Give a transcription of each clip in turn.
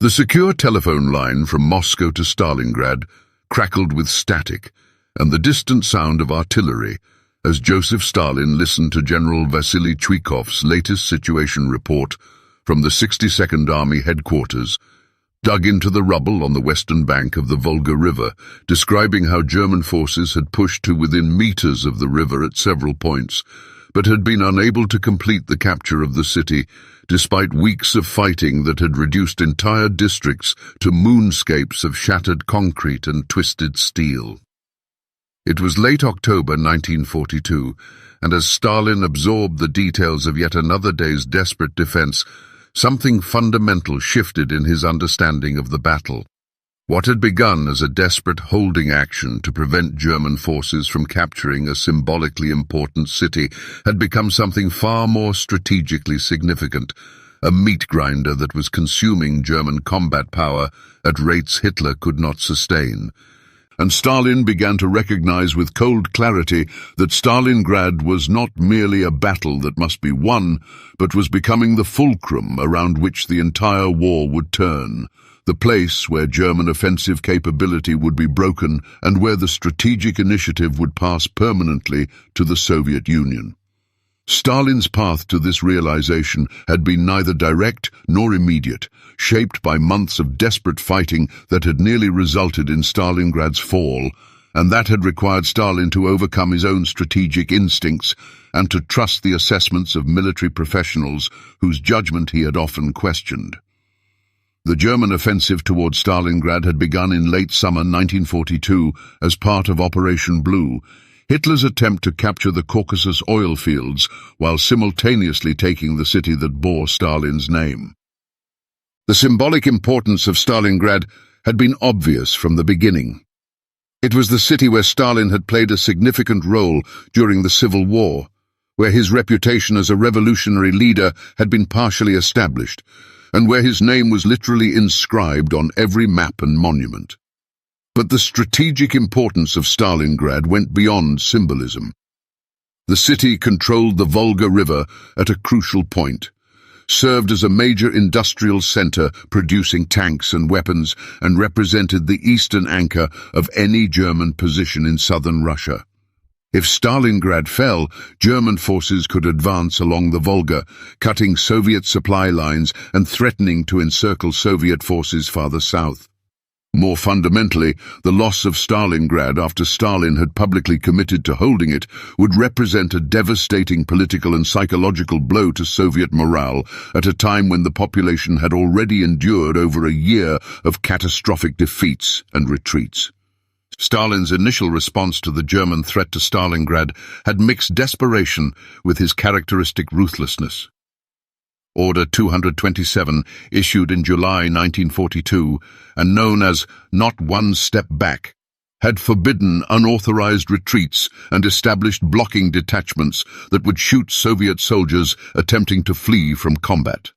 The secure telephone line from Moscow to Stalingrad crackled with static and the distant sound of artillery as Joseph Stalin listened to General Vasily Zhukov's latest situation report from the 62nd Army headquarters, dug into the rubble on the western bank of the Volga River, describing how German forces had pushed to within meters of the river at several points, but had been unable to complete the capture of the city, despite weeks of fighting that had reduced entire districts to moonscapes of shattered concrete and twisted steel. It was late October 1942, and as Stalin absorbed the details of yet another day's desperate defense, something fundamental shifted in his understanding of the battle. What had begun as a desperate holding action to prevent German forces from capturing a symbolically important city had become something far more strategically significant, a meat grinder that was consuming German combat power at rates Hitler could not sustain. And Stalin began to recognize with cold clarity that Stalingrad was not merely a battle that must be won, but was becoming the fulcrum around which the entire war would turn, the place where German offensive capability would be broken and where the strategic initiative would pass permanently to the Soviet Union. Stalin's path to this realization had been neither direct nor immediate, shaped by months of desperate fighting that had nearly resulted in Stalingrad's fall, and that had required Stalin to overcome his own strategic instincts and to trust the assessments of military professionals whose judgment he had often questioned. The German offensive towards Stalingrad had begun in late summer 1942 as part of Operation Blue, Hitler's attempt to capture the Caucasus oil fields while simultaneously taking the city that bore Stalin's name. The symbolic importance of Stalingrad had been obvious from the beginning. It was the city where Stalin had played a significant role during the Civil War, where his reputation as a revolutionary leader had been partially established, and where his name was literally inscribed on every map and monument. But the strategic importance of Stalingrad went beyond symbolism. The city controlled the Volga River at a crucial point, served as a major industrial center producing tanks and weapons, and represented the eastern anchor of any German position in southern Russia. If Stalingrad fell, German forces could advance along the Volga, cutting Soviet supply lines and threatening to encircle Soviet forces farther south. More fundamentally, the loss of Stalingrad after Stalin had publicly committed to holding it would represent a devastating political and psychological blow to Soviet morale at a time when the population had already endured over a year of catastrophic defeats and retreats. Stalin's initial response to the German threat to Stalingrad had mixed desperation with his characteristic ruthlessness. Order 227, issued in July 1942 and known as Not One Step Back, had forbidden unauthorized retreats and established blocking detachments that would shoot Soviet soldiers attempting to flee from combat.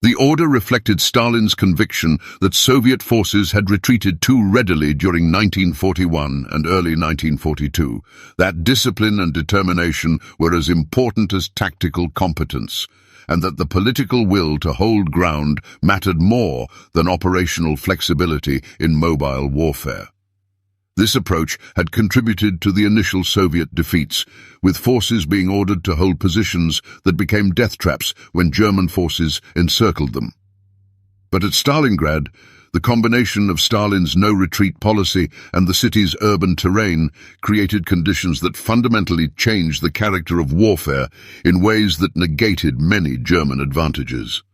The order reflected Stalin's conviction that Soviet forces had retreated too readily during 1941 and early 1942, that discipline and determination were as important as tactical competence, and that the political will to hold ground mattered more than operational flexibility in mobile warfare. This approach had contributed to the initial Soviet defeats, with forces being ordered to hold positions that became death traps when German forces encircled them. But at Stalingrad, the combination of Stalin's no-retreat policy and the city's urban terrain created conditions that fundamentally changed the character of warfare in ways that negated many German advantages.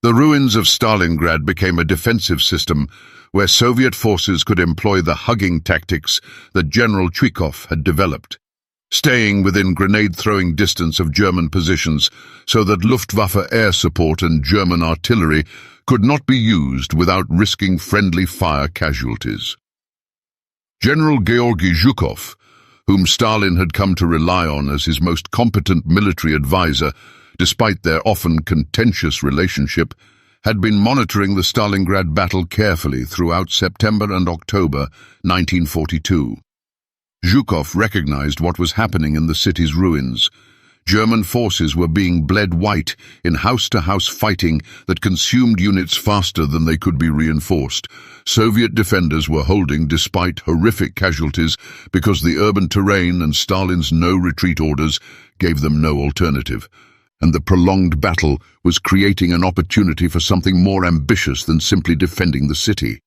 The ruins of Stalingrad became a defensive system where Soviet forces could employ the hugging tactics that General Zhukov had developed, staying within grenade-throwing distance of German positions so that Luftwaffe air support and German artillery could not be used without risking friendly fire casualties. General Georgy Zhukov, whom Stalin had come to rely on as his most competent military advisor, despite their often contentious relationship, had been monitoring the Stalingrad battle carefully throughout September and October 1942. Zhukov recognized what was happening in the city's ruins, German forces were being bled white in house-to-house fighting that consumed units faster than they could be reinforced. Soviet defenders were holding despite horrific casualties because the urban terrain and Stalin's no-retreat orders gave them no alternative. And the prolonged battle was creating an opportunity for something more ambitious than simply defending the city.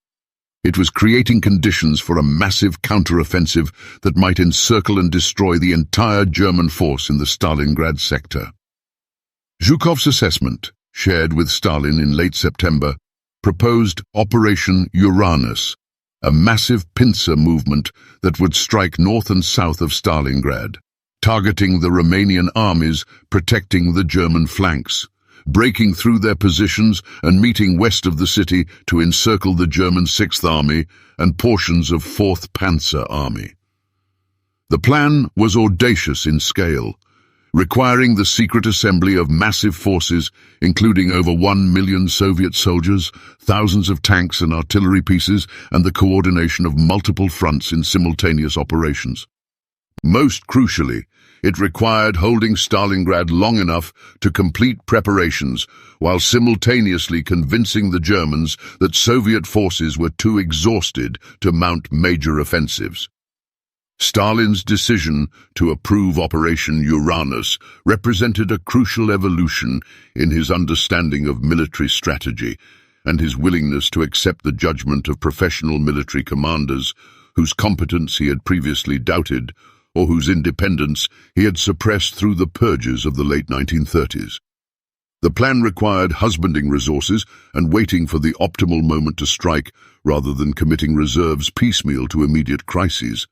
It was creating conditions for a massive counteroffensive that might encircle and destroy the entire German force in the Stalingrad sector. Zhukov's assessment, shared with Stalin in late September, proposed Operation Uranus, a massive pincer movement that would strike north and south of Stalingrad, targeting the Romanian armies protecting the German flanks, breaking through their positions and meeting west of the city to encircle the German 6th Army and portions of 4th Panzer Army. The plan was audacious in scale, requiring the secret assembly of massive forces, including over 1 million Soviet soldiers, thousands of tanks and artillery pieces, and the coordination of multiple fronts in simultaneous operations. Most crucially, it required holding Stalingrad long enough to complete preparations while simultaneously convincing the Germans that Soviet forces were too exhausted to mount major offensives. Stalin's decision to approve Operation Uranus represented a crucial evolution in his understanding of military strategy and his willingness to accept the judgment of professional military commanders whose competence he had previously doubted, or whose independence he had suppressed through the purges of the late 1930s. The plan required husbanding resources and waiting for the optimal moment to strike rather than committing reserves piecemeal to immediate crises,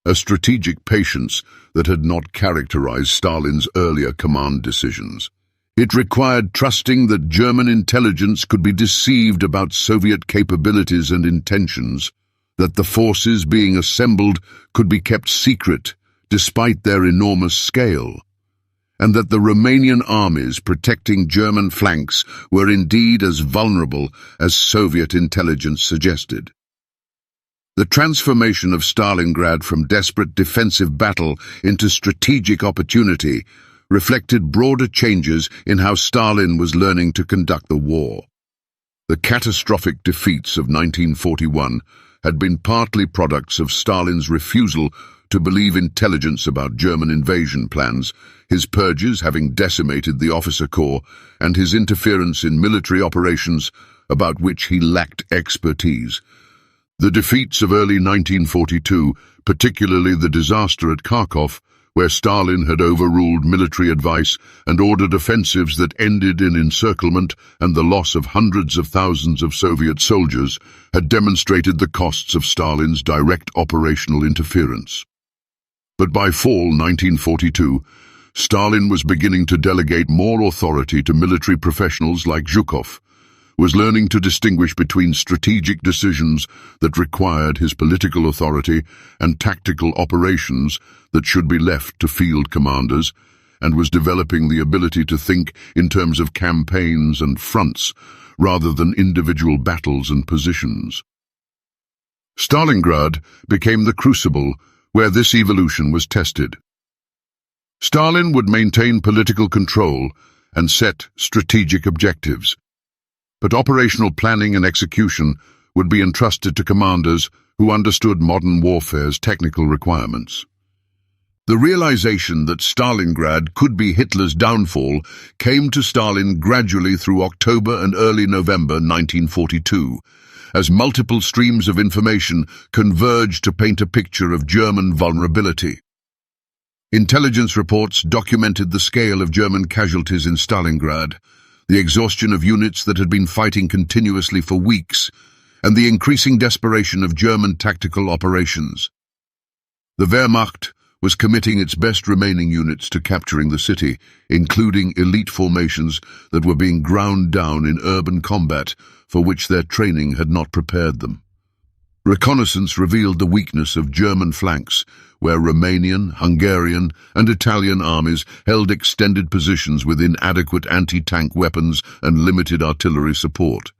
a strategic patience that had not characterized Stalin's earlier command decisions. It required trusting that German intelligence could be deceived about Soviet capabilities and intentions, that the forces being assembled could be kept secret despite their enormous scale, and that the Romanian armies protecting German flanks were indeed as vulnerable as Soviet intelligence suggested. The transformation of Stalingrad from desperate defensive battle into strategic opportunity reflected broader changes in how Stalin was learning to conduct the war. The catastrophic defeats of 1941 had been partly products of Stalin's refusal to believe intelligence about German invasion plans, his purges having decimated the officer corps, and his interference in military operations about which he lacked expertise. The defeats of early 1942, particularly the disaster at Kharkov, where Stalin had overruled military advice and ordered offensives that ended in encirclement and the loss of hundreds of thousands of Soviet soldiers, had demonstrated the costs of Stalin's direct operational interference. But by fall 1942, Stalin was beginning to delegate more authority to military professionals like Zhukov, was learning to distinguish between strategic decisions that required his political authority and tactical operations that should be left to field commanders, and was developing the ability to think in terms of campaigns and fronts rather than individual battles and positions. Stalingrad became the crucible where this evolution was tested. Stalin would maintain political control and set strategic objectives, but operational planning and execution would be entrusted to commanders who understood modern warfare's technical requirements. The realization that Stalingrad could be Hitler's downfall came to Stalin gradually through October and early November 1942, as multiple streams of information converged to paint a picture of German vulnerability. Intelligence reports documented the scale of German casualties in Stalingrad, the exhaustion of units that had been fighting continuously for weeks, and the increasing desperation of German tactical operations. The Wehrmacht was committing its best remaining units to capturing the city, including elite formations that were being ground down in urban combat for which their training had not prepared them. Reconnaissance revealed the weakness of German flanks, where Romanian, Hungarian, and Italian armies held extended positions with inadequate anti-tank weapons and limited artillery support.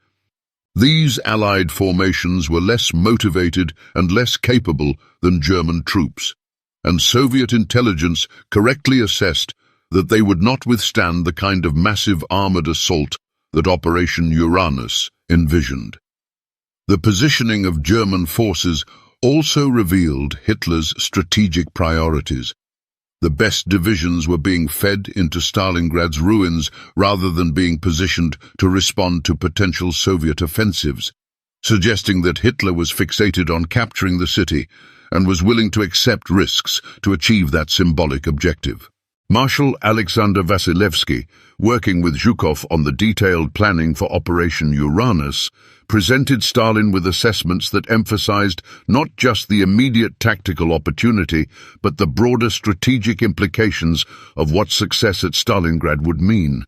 These Allied formations were less motivated and less capable than German troops, and Soviet intelligence correctly assessed that they would not withstand the kind of massive armored assault that Operation Uranus envisioned. The positioning of German forces also revealed Hitler's strategic priorities. The best divisions were being fed into Stalingrad's ruins rather than being positioned to respond to potential Soviet offensives, suggesting that Hitler was fixated on capturing the city and was willing to accept risks to achieve that symbolic objective. Marshal Aleksandr Vasilevsky, working with Zhukov on the detailed planning for Operation Uranus, presented Stalin with assessments that emphasized not just the immediate tactical opportunity, but the broader strategic implications of what success at Stalingrad would mean.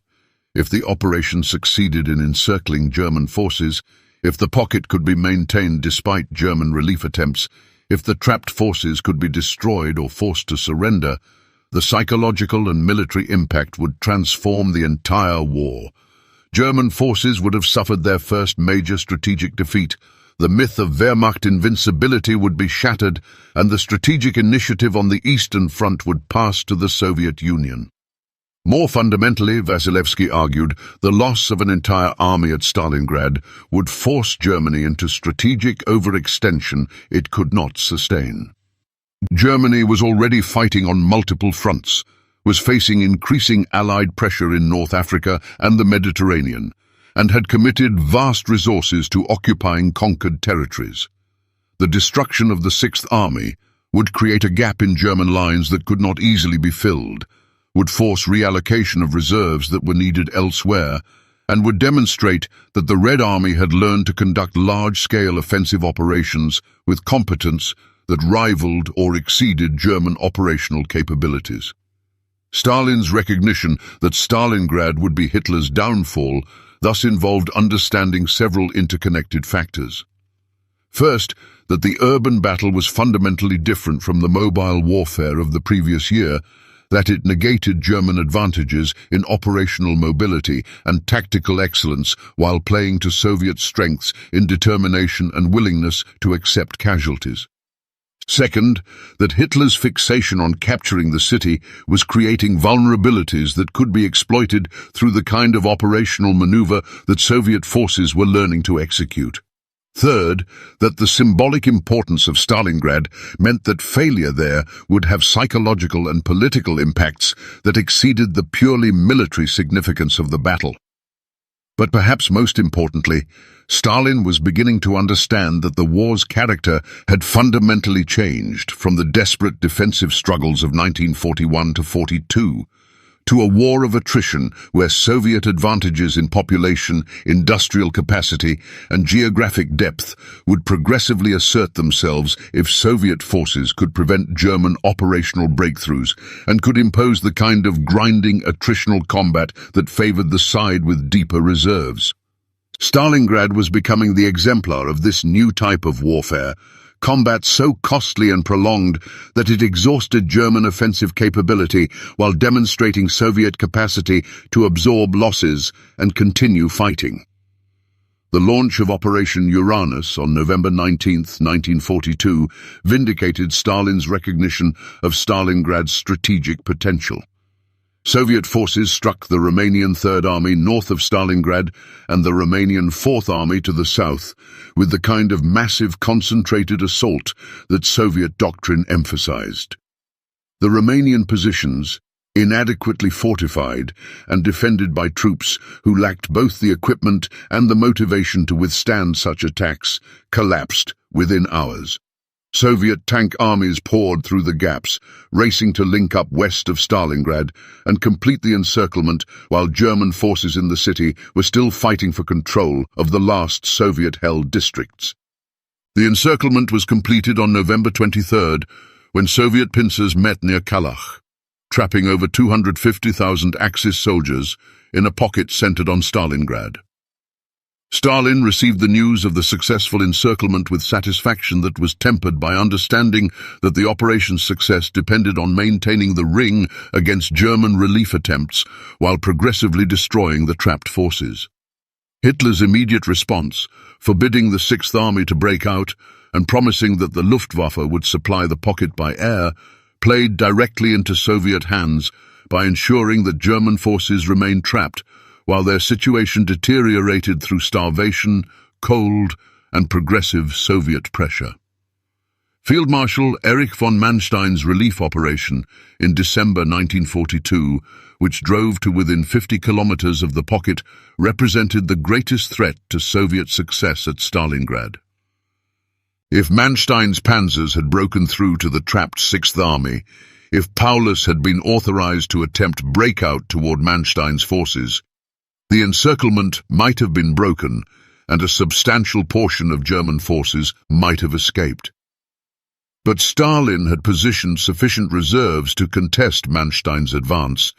If the operation succeeded in encircling German forces, if the pocket could be maintained despite German relief attempts, if the trapped forces could be destroyed or forced to surrender, the psychological and military impact would transform the entire war. German forces would have suffered their first major strategic defeat. The myth of Wehrmacht invincibility would be shattered, and the strategic initiative on the Eastern Front would pass to the Soviet Union. More fundamentally, Vasilevsky argued, the loss of an entire army at Stalingrad would force Germany into strategic overextension it could not sustain. Germany was already fighting on multiple fronts, was facing increasing Allied pressure in North Africa and the Mediterranean, and had committed vast resources to occupying conquered territories. The destruction of the Sixth Army would create a gap in German lines that could not easily be filled, would force reallocation of reserves that were needed elsewhere, and would demonstrate that the Red Army had learned to conduct large-scale offensive operations with competence that rivaled or exceeded German operational capabilities. Stalin's recognition that Stalingrad would be Hitler's downfall thus involved understanding several interconnected factors. First, that the urban battle was fundamentally different from the mobile warfare of the previous year, that it negated German advantages in operational mobility and tactical excellence while playing to Soviet strengths in determination and willingness to accept casualties. Second, that Hitler's fixation on capturing the city was creating vulnerabilities that could be exploited through the kind of operational maneuver that Soviet forces were learning to execute. Third, that the symbolic importance of Stalingrad meant that failure there would have psychological and political impacts that exceeded the purely military significance of the battle. But perhaps most importantly, Stalin was beginning to understand that the war's character had fundamentally changed from the desperate defensive struggles of 1941 to 42 to a war of attrition where Soviet advantages in population, industrial capacity, and geographic depth would progressively assert themselves if Soviet forces could prevent German operational breakthroughs and could impose the kind of grinding attritional combat that favored the side with deeper reserves. Stalingrad was becoming the exemplar of this new type of warfare, combat so costly and prolonged that it exhausted German offensive capability while demonstrating Soviet capacity to absorb losses and continue fighting. The launch of Operation Uranus on November 19, 1942, vindicated Stalin's recognition of Stalingrad's strategic potential. Soviet forces struck the Romanian Third Army north of Stalingrad and the Romanian Fourth Army to the south, with the kind of massive concentrated assault that Soviet doctrine emphasized. The Romanian positions, inadequately fortified and defended by troops who lacked both the equipment and the motivation to withstand such attacks, collapsed within hours. Soviet tank armies poured through the gaps, racing to link up west of Stalingrad and complete the encirclement while German forces in the city were still fighting for control of the last Soviet-held districts. The encirclement was completed on November 23rd, when Soviet pincers met near Kalach, trapping over 250,000 Axis soldiers in a pocket centered on Stalingrad. Stalin received the news of the successful encirclement with satisfaction that was tempered by understanding that the operation's success depended on maintaining the ring against German relief attempts while progressively destroying the trapped forces. Hitler's immediate response, forbidding the Sixth Army to break out and promising that the Luftwaffe would supply the pocket by air, played directly into Soviet hands by ensuring that German forces remained trapped, while their situation deteriorated through starvation, cold, and progressive Soviet pressure. Field Marshal Erich von Manstein's relief operation in December 1942, which drove to within 50 kilometers of the pocket, represented the greatest threat to Soviet success at Stalingrad. If Manstein's panzers had broken through to the trapped Sixth Army, if Paulus had been authorized to attempt breakout toward Manstein's forces, the encirclement might have been broken, and a substantial portion of German forces might have escaped. But Stalin had positioned sufficient reserves to contest Manstein's advance,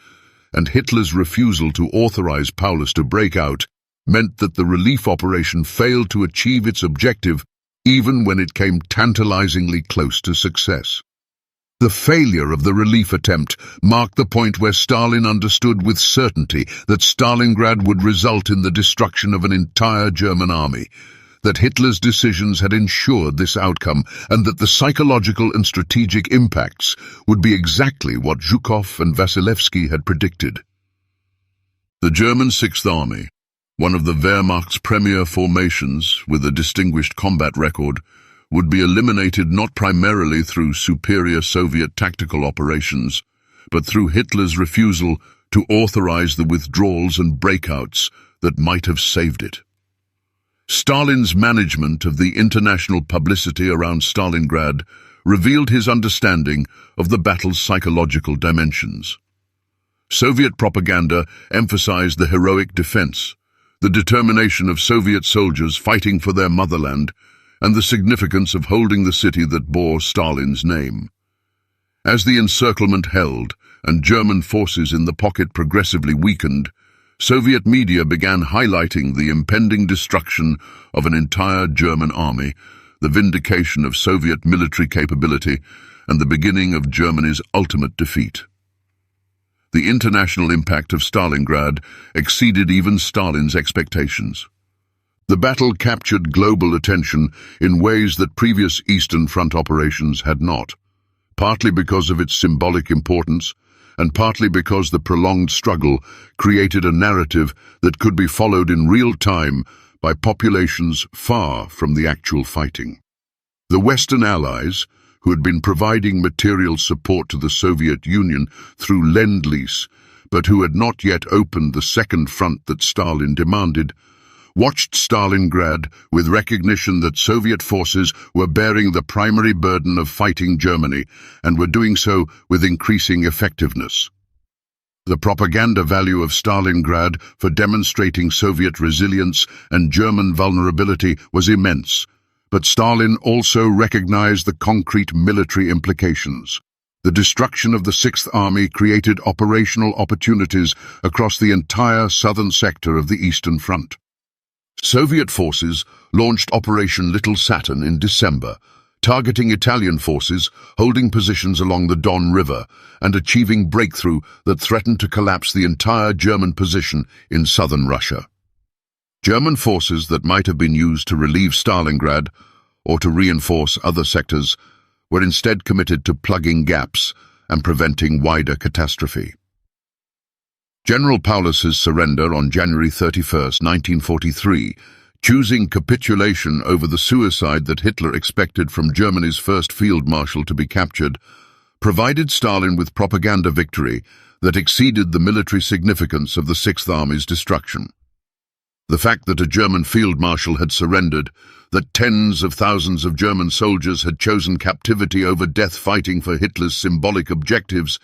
and Hitler's refusal to authorize Paulus to break out meant that the relief operation failed to achieve its objective even when it came tantalizingly close to success. The failure of the relief attempt marked the point where Stalin understood with certainty that Stalingrad would result in the destruction of an entire German army, that Hitler's decisions had ensured this outcome, and that the psychological and strategic impacts would be exactly what Zhukov and Vasilevsky had predicted. The German Sixth Army, one of the Wehrmacht's premier formations with a distinguished combat record, would be eliminated not primarily through superior Soviet tactical operations, but through Hitler's refusal to authorize the withdrawals and breakouts that might have saved it. Stalin's management of the international publicity around Stalingrad revealed his understanding of the battle's psychological dimensions. Soviet propaganda emphasized the heroic defense, the determination of Soviet soldiers fighting for their motherland, and the significance of holding the city that bore Stalin's name. As the encirclement held and German forces in the pocket progressively weakened, Soviet media began highlighting the impending destruction of an entire German army, the vindication of Soviet military capability, and the beginning of Germany's ultimate defeat. The international impact of Stalingrad exceeded even Stalin's expectations. The battle captured global attention in ways that previous Eastern Front operations had not, partly because of its symbolic importance, and partly because the prolonged struggle created a narrative that could be followed in real time by populations far from the actual fighting. The Western Allies, who had been providing material support to the Soviet Union through Lend-Lease, but who had not yet opened the second front that Stalin demanded, watched Stalingrad with recognition that Soviet forces were bearing the primary burden of fighting Germany and were doing so with increasing effectiveness. The propaganda value of Stalingrad for demonstrating Soviet resilience and German vulnerability was immense, but Stalin also recognized the concrete military implications. The destruction of the Sixth Army created operational opportunities across the entire southern sector of the Eastern Front. Soviet forces launched Operation Little Saturn in December, targeting Italian forces holding positions along the Don River and achieving breakthrough that threatened to collapse the entire German position in southern Russia. German forces that might have been used to relieve Stalingrad or to reinforce other sectors were instead committed to plugging gaps and preventing wider catastrophe. General Paulus's surrender on January 31, 1943, choosing capitulation over the suicide that Hitler expected from Germany's first field marshal to be captured, provided Stalin with propaganda victory that exceeded the military significance of the Sixth Army's destruction. The fact that a German field marshal had surrendered, that tens of thousands of German soldiers had chosen captivity over death fighting for Hitler's symbolic objectives,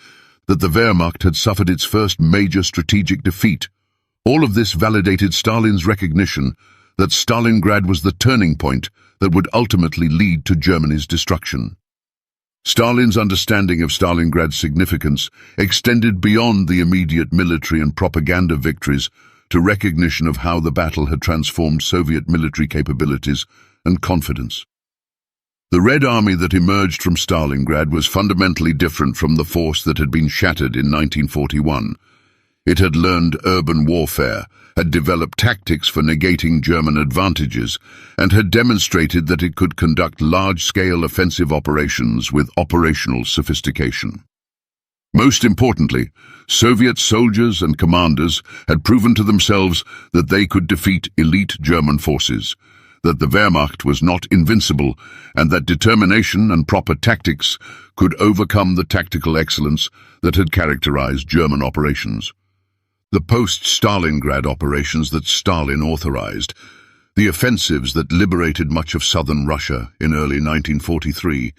that the Wehrmacht had suffered its first major strategic defeat. All of this validated Stalin's recognition that Stalingrad was the turning point that would ultimately lead to Germany's destruction. Stalin's understanding of Stalingrad's significance extended beyond the immediate military and propaganda victories to recognition of how the battle had transformed Soviet military capabilities and confidence. The Red Army that emerged from Stalingrad was fundamentally different from the force that had been shattered in 1941. It had learned urban warfare, had developed tactics for negating German advantages, and had demonstrated that it could conduct large-scale offensive operations with operational sophistication. Most importantly, Soviet soldiers and commanders had proven to themselves that they could defeat elite German forces, that the Wehrmacht was not invincible, and that determination and proper tactics could overcome the tactical excellence that had characterized German operations. The post-Stalingrad operations that Stalin authorized, the offensives that liberated much of southern Russia in early 1943,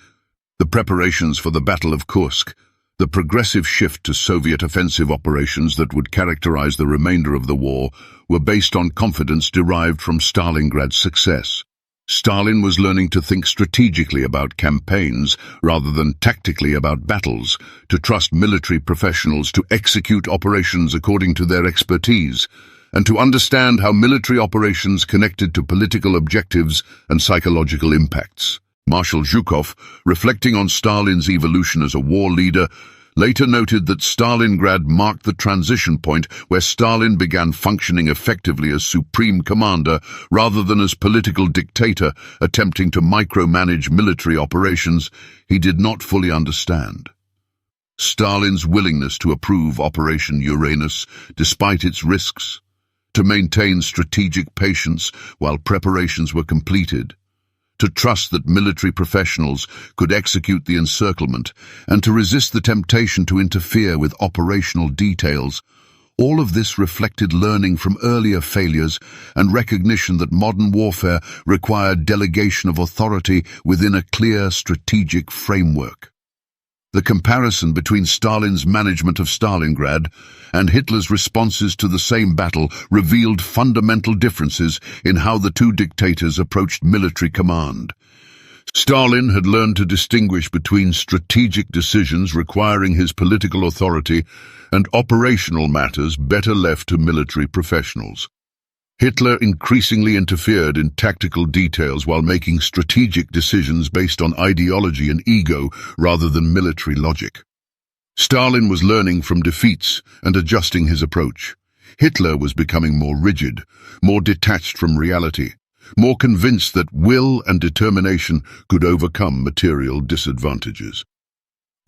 the preparations for the Battle of Kursk, the progressive shift to Soviet offensive operations that would characterize the remainder of the war were based on confidence derived from Stalingrad's success. Stalin was learning to think strategically about campaigns rather than tactically about battles, to trust military professionals to execute operations according to their expertise, and to understand how military operations connected to political objectives and psychological impacts. Marshal Zhukov, reflecting on Stalin's evolution as a war leader, later noted that Stalingrad marked the transition point where Stalin began functioning effectively as supreme commander rather than as political dictator attempting to micromanage military operations he did not fully understand. Stalin's willingness to approve Operation Uranus, despite its risks, to maintain strategic patience while preparations were completed, to trust that military professionals could execute the encirclement, and to resist the temptation to interfere with operational details. All of this reflected learning from earlier failures and recognition that modern warfare required delegation of authority within a clear strategic framework. The comparison between Stalin's management of Stalingrad and Hitler's responses to the same battle revealed fundamental differences in how the two dictators approached military command. Stalin had learned to distinguish between strategic decisions requiring his political authority and operational matters better left to military professionals. Hitler increasingly interfered in tactical details while making strategic decisions based on ideology and ego rather than military logic. Stalin was learning from defeats and adjusting his approach. Hitler was becoming more rigid, more detached from reality, more convinced that will and determination could overcome material disadvantages.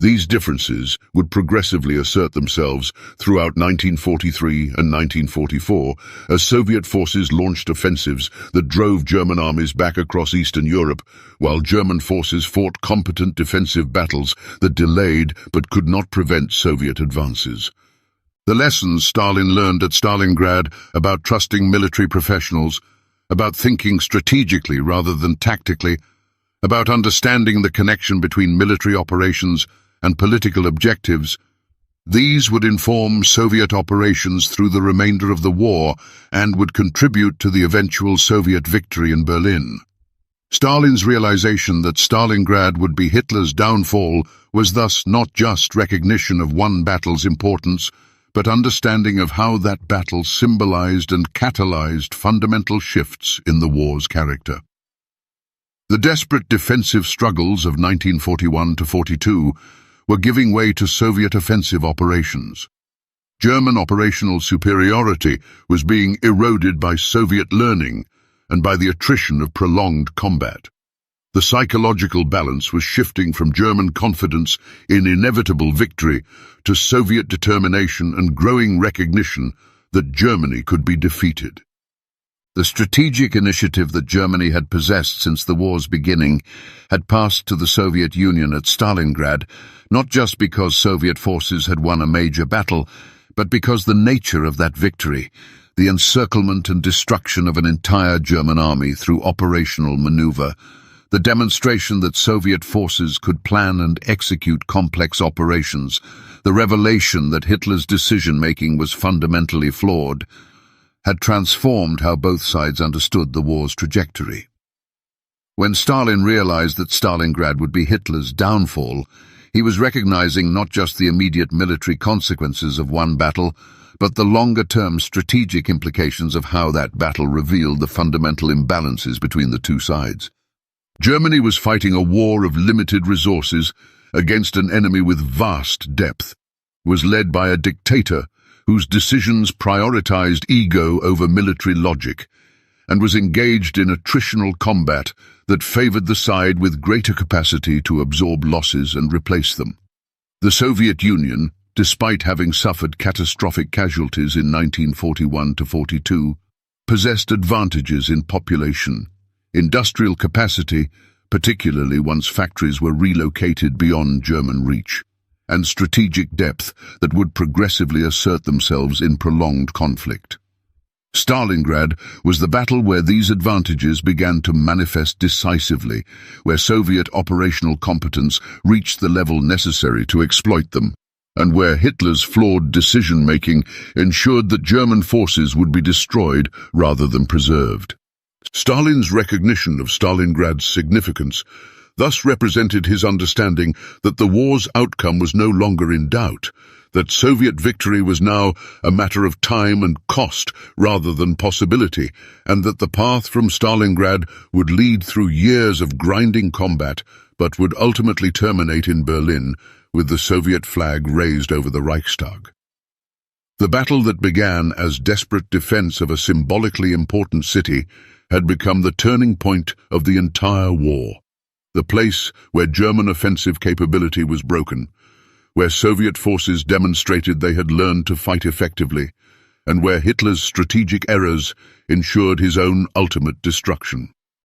These differences would progressively assert themselves throughout 1943 and 1944 as Soviet forces launched offensives that drove German armies back across Eastern Europe, while German forces fought competent defensive battles that delayed but could not prevent Soviet advances. The lessons Stalin learned at Stalingrad about trusting military professionals, about thinking strategically rather than tactically, about understanding the connection between military operations and political objectives, these would inform Soviet operations through the remainder of the war and would contribute to the eventual Soviet victory in Berlin. Stalin's realization that Stalingrad would be Hitler's downfall was thus not just recognition of one battle's importance, but understanding of how that battle symbolized and catalyzed fundamental shifts in the war's character. The desperate defensive struggles of 1941 to 42 were giving way to Soviet offensive operations. German operational superiority was being eroded by Soviet learning and by the attrition of prolonged combat. The psychological balance was shifting from German confidence in inevitable victory to Soviet determination and growing recognition that Germany could be defeated. The strategic initiative that Germany had possessed since the war's beginning had passed to the Soviet Union at Stalingrad, not just because Soviet forces had won a major battle, but because the nature of that victory, the encirclement and destruction of an entire German army through operational maneuver, the demonstration that Soviet forces could plan and execute complex operations, the revelation that Hitler's decision-making was fundamentally flawed, had transformed how both sides understood the war's trajectory. When Stalin realized that Stalingrad would be Hitler's downfall, he was recognizing not just the immediate military consequences of one battle, but the longer-term strategic implications of how that battle revealed the fundamental imbalances between the two sides. Germany was fighting a war of limited resources against an enemy with vast depth, was led by a dictator whose decisions prioritized ego over military logic, and was engaged in attritional combat that favored the side with greater capacity to absorb losses and replace them. The Soviet Union, despite having suffered catastrophic casualties in 1941–42, possessed advantages in population, industrial capacity, particularly once factories were relocated beyond German reach, and strategic depth that would progressively assert themselves in prolonged conflict. Stalingrad was the battle where these advantages began to manifest decisively, where Soviet operational competence reached the level necessary to exploit them, and where Hitler's flawed decision-making ensured that German forces would be destroyed rather than preserved. Stalin's recognition of Stalingrad's significance thus represented his understanding that the war's outcome was no longer in doubt, that Soviet victory was now a matter of time and cost rather than possibility, and that the path from Stalingrad would lead through years of grinding combat, but would ultimately terminate in Berlin with the Soviet flag raised over the Reichstag. The battle that began as desperate defense of a symbolically important city had become the turning point of the entire war, the place where German offensive capability was broken, where Soviet forces demonstrated they had learned to fight effectively, and where Hitler's strategic errors ensured his own ultimate destruction.